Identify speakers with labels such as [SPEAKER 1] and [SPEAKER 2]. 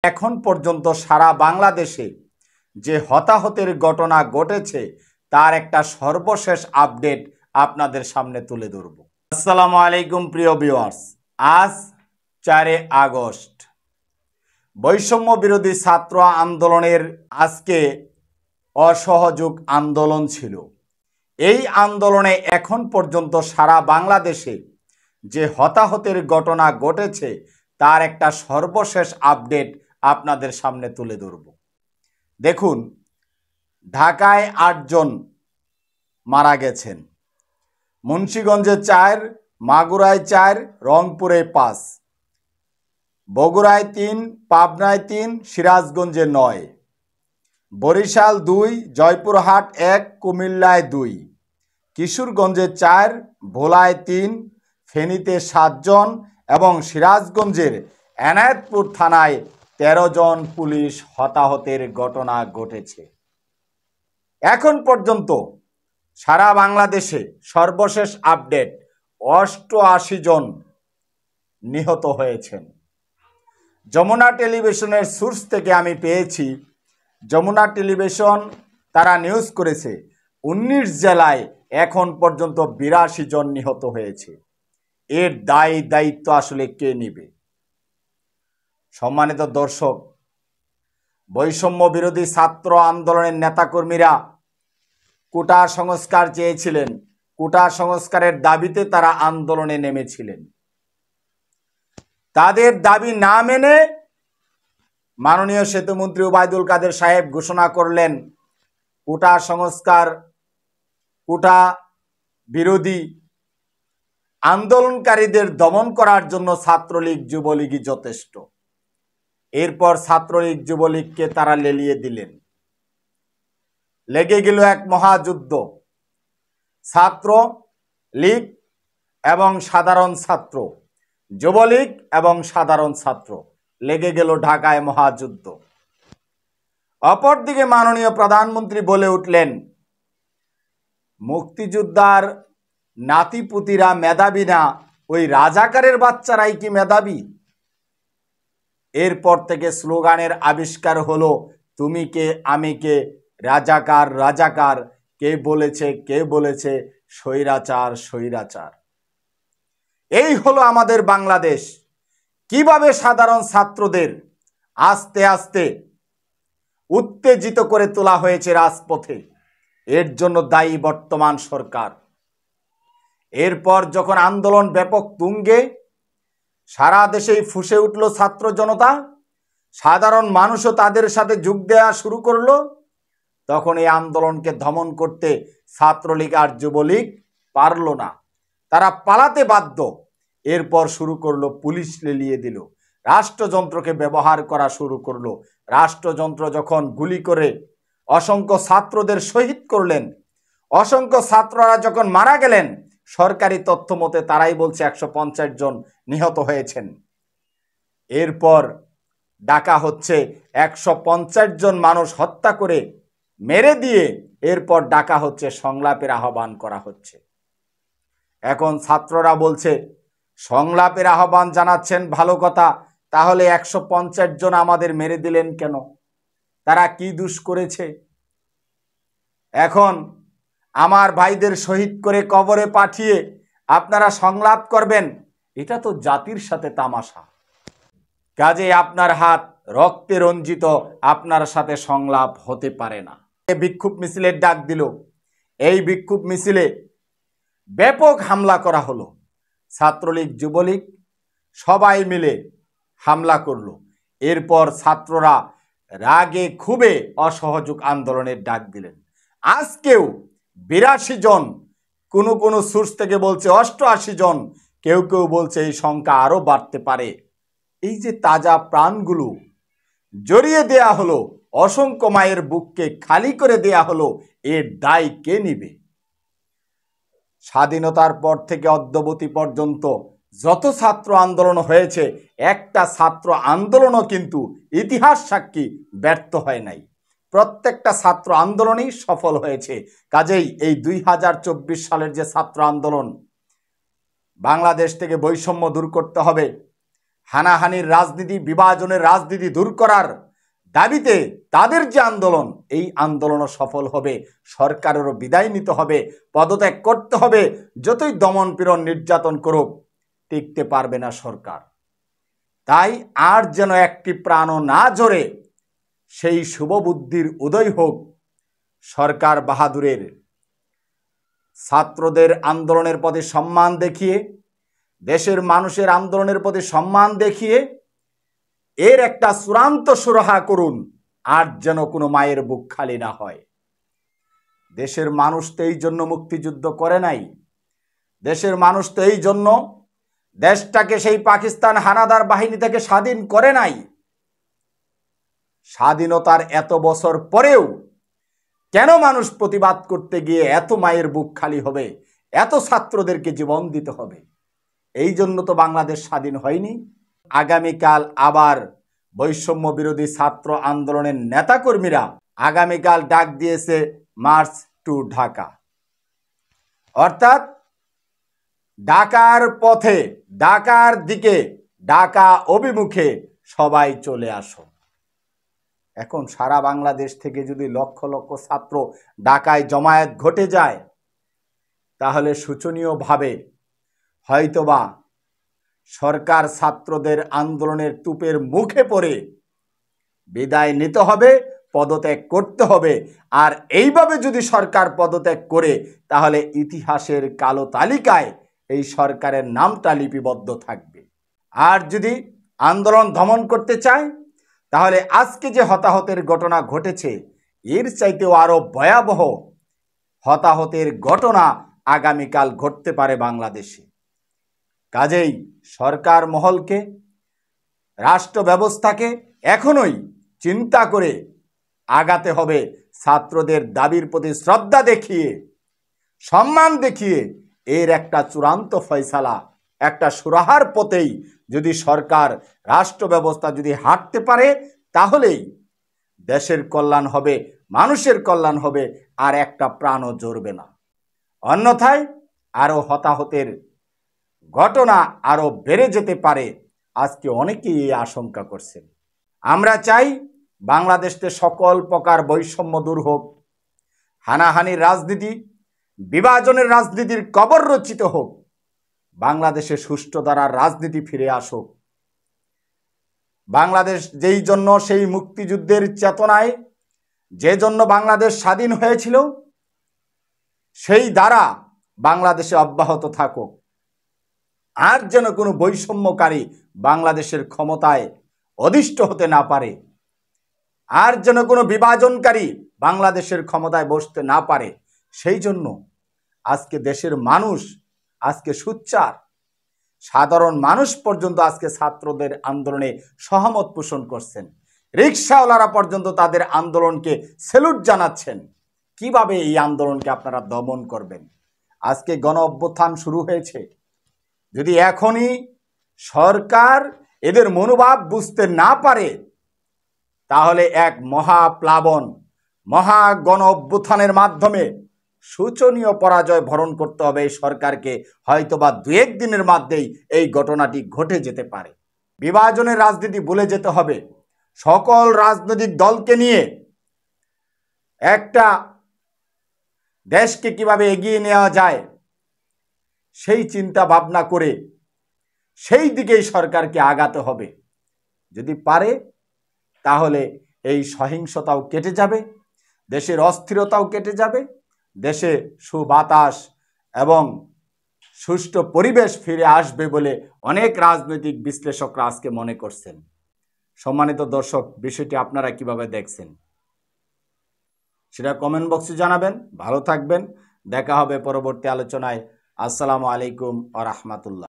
[SPEAKER 1] এখন পর্যন্ত সারা বাংলাদেশে যে হতাহতের ঘটনা ঘটেছে তার একটা সর্বশেষ আপডেট আপনাদের সামনে তুলে ধরব। আসসালামু আলাইকুম প্রিয় ভিউয়ার্স, আজ 4 আগস্ট বৈষম্য বিরোধী ছাত্র আন্দোলনের আজকে অসহযোগ আন্দোলন ছিল। এই আন্দোলনে এখন পর্যন্ত সারা বাংলাদেশে যে হতাহতের ঘটনা ঘটেছে তার একটা সর্বশেষ আপডেট আপনাদের সামনে তুলে ধরব। দেখুন, ঢাকায় 8 জন মারা গেছেন, মুন্সিগঞ্জে 4, মাগুরায় 4, রংপুরে 5, বগুড়ায় 3, পাবনায় 3, সিরাজগঞ্জে 9, বরিশাল 2, জয়পুরহাট 1, কুমিল্লায় 2, কিশোরগঞ্জে 4, ভোলায় 3, ফেনীতে 7 জন এবং সিরাজগঞ্জের এনায়েতপুর থানায় 13 জন পুলিশ হতাহতের ঘটনা ঘটেছে। এখন পর্যন্ত সারা বাংলাদেশে সর্বশেষ আপডেট 88 জন নিহত হয়েছেন। যমুনা টেলিভিশনের সোর্স থেকে আমি পেয়েছি, যমুনা টেলিভিশন তারা নিউজ করেছে 19 জেলায় এখন পর্যন্ত 82 জন নিহত হয়েছে। এর দায়িত্ব আসলে কে নেবে? সম্মানিত দর্শক, বৈষম্য বিরোধী ছাত্র আন্দোলনের নেতাকর্মীরা কোটা সংস্কার চেয়েছিলেন। কোটা সংস্কারের দাবিতে তারা আন্দোলনে নেমেছিলেন। তাদের দাবি না মেনে মাননীয় সেতুমন্ত্রী ওবায়দুল কাদের সাহেব ঘোষণা করলেন কোটা সংস্কার, কোটা বিরোধী আন্দোলনকারীদের দমন করার জন্য ছাত্রলীগ যুবলীগই যথেষ্ট। এরপর ছাত্রলীগ যুবলীগকে তারা লেলিয়ে দিলেন। লেগে গেল এক মহাযুদ্ধ। ছাত্র লীগ এবং সাধারণ ছাত্র, যুবলীগ এবং সাধারণ ছাত্র, লেগে গেল ঢাকায় মহাযুদ্ধ। অপরদিকে মাননীয় প্রধানমন্ত্রী বলে উঠলেন মুক্তিযোদ্ধার নাতিপুতিরা মেধাবী না, ওই রাজাকারের বাচ্চারাই কি মেধাবী? এরপর থেকে স্লোগানের আবিষ্কার হলো তুমি কে আমি কে, রাজাকার রাজাকার, কে বলেছে স্বৈরাচার স্বৈরাচার। এই হলো আমাদের বাংলাদেশ। কিভাবে সাধারণ ছাত্রদের আস্তে আস্তে উত্তেজিত করে তোলা হয়েছে রাজপথে, এর জন্য দায়ী বর্তমান সরকার। এরপর যখন আন্দোলন ব্যাপক তুঙ্গে, সারা দেশেই ফুঁসে উঠল ছাত্র জনতা, সাধারণ মানুষও তাদের সাথে যোগ দেওয়া শুরু করলো, তখন এই আন্দোলনকে দমন করতে ছাত্রলীগ আর যুবলীগ পারল না, তারা পালাতে বাধ্য। এরপর শুরু করলো পুলিশ লেলিয়ে দিল, রাষ্ট্রযন্ত্রকে ব্যবহার করা শুরু করলো। রাষ্ট্রযন্ত্র যখন গুলি করে অসংখ্য ছাত্রদের শহীদ করলেন, অসংখ্য ছাত্ররা যখন মারা গেলেন, সরকারি তথ্য মতে তারাই বলছে 150 জন নিহত হয়েছেন। এরপর ডাকা হচ্ছে 150 জন মানুষ হত্যা করে মেরে দিয়ে, এরপর ডাকা হচ্ছে সংলাপের আহ্বান করা হচ্ছে। এখন ছাত্ররা বলছে সংলাপের আহ্বান জানাচ্ছেন ভালো কথা, তাহলে 150 জন আমাদের মেরে দিলেন কেন? তারা কি দোষ করেছে? এখন আমার ভাইদের শহীদ করে কবরে পাঠিয়ে আপনারা সংলাপ করবেন, এটা তো জাতির সাথে তামাশা। কাজে আপনার হাত রক্তে রঞ্জিত, আপনার সাথে সংলাপ হতে পারে না। বিক্ষোভ মিছিলের ডাক দিল। এই বিক্ষোভ মিছিলে ব্যাপক হামলা করা হলো। ছাত্রলীগ যুবলীগ সবাই মিলে হামলা করলো। এরপর ছাত্ররা রাগে ক্ষোভে অসহযোগ আন্দোলনের ডাক দিলেন। আজকেও 82 জন, কোনো সোর্স থেকে বলছে 88 জন, কেউ বলছে এই সংখ্যা আরো বাড়তে পারে। এই যে তাজা প্রাণগুলো জড়িয়ে দেয়া হলো, অসংখ্য মায়ের বুককে খালি করে দেয়া হলো, এর দায় কে নিবে? স্বাধীনতার পর থেকে অদ্যাবধি পর্যন্ত যত ছাত্র আন্দোলন হয়েছে, একটা ছাত্র আন্দোলনও কিন্তু ইতিহাস সাক্ষী ব্যর্থ হয় নাই। প্রত্যেকটা ছাত্র আন্দোলনই সফল হয়েছে। কাজেই এই 2024 সালের যে ছাত্র আন্দোলন, বাংলাদেশ থেকে বৈষম্য দূর করতে হবে, হানাহানির রাজনীতি, বিভাজনের রাজনীতি দূর করার দাবিতে তাদের যে আন্দোলন, এই আন্দোলনও সফল হবে। সরকারেরও বিদায় নিতে হবে, পদত্যাগ করতে হবে। যতই দমন পীড়ন নির্যাতন করুক, টিকতে পারবে না সরকার। তাই আর যেন একটি প্রাণও না ঝরে, সেই শুভবুদ্ধির উদয় হোক সরকার বাহাদুরের। ছাত্রদের আন্দোলনের প্রতি সম্মান দেখিয়ে, দেশের মানুষের আন্দোলনের প্রতি সম্মান দেখিয়ে এর একটা চূড়ান্ত সুরাহা করুন, আর যেন কোনো মায়ের বুক খালি না হয়। দেশের মানুষ তো এই জন্য মুক্তিযুদ্ধ করে নাই। দেশের মানুষ তো এই জন্য দেশটাকে সেই পাকিস্তান হানাদার বাহিনী থেকে স্বাধীন করে নাই। স্বাধীনতার এত বছর পরেও কেন মানুষ প্রতিবাদ করতে গিয়ে এত মায়ের বুক খালি হবে, এত ছাত্রদেরকে জীবন দিতে হবে? এই জন্য তো বাংলাদেশ স্বাধীন হয়নি। আগামীকাল আবার বৈষম্য বিরোধী ছাত্র আন্দোলনের নেতাকর্মীরা আগামীকাল ডাক দিয়েছে মার্চ টু ঢাকা। অর্থাৎ ঢাকার পথে, ঢাকার দিকে, ঢাকা অভিমুখে সবাই চলে আসো। এখন সারা বাংলাদেশ থেকে যদি লক্ষ লক্ষ ছাত্র ঢাকায় জমায়েত ঘটে যায়, তাহলে শোচনীয়ভাবে হয়তোবা সরকার ছাত্রদের আন্দোলনের তুপের মুখে পড়ে বিদায় নিতে হবে, পদত্যাগ করতে হবে। আর এইভাবে যদি সরকার পদত্যাগ করে, তাহলে ইতিহাসের কালো তালিকায় এই সরকারের নামটা লিপিবদ্ধ থাকবে। আর যদি আন্দোলন দমন করতে চায়, তাহলে আজকে যে হতাহতের ঘটনা ঘটেছে, এর চাইতেও আরো ভয়াবহ হতাহতের ঘটনা আগামীকাল ঘটতে পারে বাংলাদেশে। কাজেই সরকার মহলকে, রাষ্ট্র ব্যবস্থাকে এখনই চিন্তা করে আগাতে হবে। ছাত্রদের দাবির প্রতি শ্রদ্ধা দেখিয়ে, সম্মান দেখিয়ে এর একটা চূড়ান্ত ফয়সালা, একটা সুরাহার পথেই যদি সরকার, রাষ্ট্র ব্যবস্থা যদি হাঁটতে পারে, তাহলেই দেশের কল্যাণ হবে, মানুষের কল্যাণ হবে, আর একটা প্রাণও জ্বলবে না। অন্যথায় আরো হতাহতের ঘটনা আরো বেড়ে যেতে পারে। আজকে অনেকেই এই আশঙ্কা করছেন। আমরা চাই বাংলাদেশে সকল প্রকার বৈষম্য দূর হোক, হানাহানির রাজনীতি, বিভাজনের রাজনীতির কবর রচিত হোক, বাংলাদেশে সুষ্ঠু ধারার রাজনীতি ফিরে আসুক। বাংলাদেশ যেই জন্য, সেই মুক্তিযুদ্ধের চেতনায় যে জন্য বাংলাদেশ স্বাধীন হয়েছিল, সেই দ্বারা বাংলাদেশে অব্যাহত থাকুক। আর যেন কোনো বৈষম্যকারী বাংলাদেশের ক্ষমতায় অধিষ্ঠ হতে না পারে, আর যেন কোনো বিভাজনকারী বাংলাদেশের ক্ষমতায় বসতে না পারে। সেই জন্য আজকে দেশের মানুষ আজকে সোচ্চার, সাধারণ মানুষ পর্যন্ত আজকে ছাত্রদের আন্দোলনে সহমত পোষণ করছেন। রিকশাওয়ালারা পর্যন্ত তাদের আন্দোলনকে স্যালুট জানাচ্ছেন। কিভাবে এই আন্দোলনকে আপনারা দমন করবেন? আজকে গণ অভ্যুত্থান শুরু হয়েছে। যদি এখনই সরকার এদের মনোভাব বুঝতে না পারে, তাহলে এক মহাপ্লাবন, মহা গণ অভ্যুত্থানের মাধ্যমে শোচনীয় পরাজয় বরণ করতে হবে এই সরকারকে। হয়তোবা 2-1 দিনের মধ্যেই এই ঘটনাটি ঘটে যেতে পারে। বিভাজনের রাজনীতি ভুলে যেতে হবে। সকল রাজনৈতিক দলকে নিয়ে একটা দেশকে কিভাবে এগিয়ে নেওয়া যায়, সেই চিন্তা ভাবনা করে সেই দিকেই সরকারকে আগাতে হবে। যদি পারে, তাহলে এই সহিংসতাও কেটে যাবে, দেশের অস্থিরতাও কেটে যাবে, দেশে সুবাতাস এবং সুষ্ঠু পরিবেশ ফিরে আসবে বলে অনেক রাজনৈতিক বিশ্লেষকরা আজকে মনে করছেন। সম্মানিত দর্শক, বিষয়টি আপনারা কিভাবে দেখছেন সেটা কমেন্ট বক্সে জানাবেন। ভালো থাকবেন, দেখা হবে পরবর্তী আলোচনায়। আসসালামু আলাইকুম ওয়া রাহমাতুল্লাহ।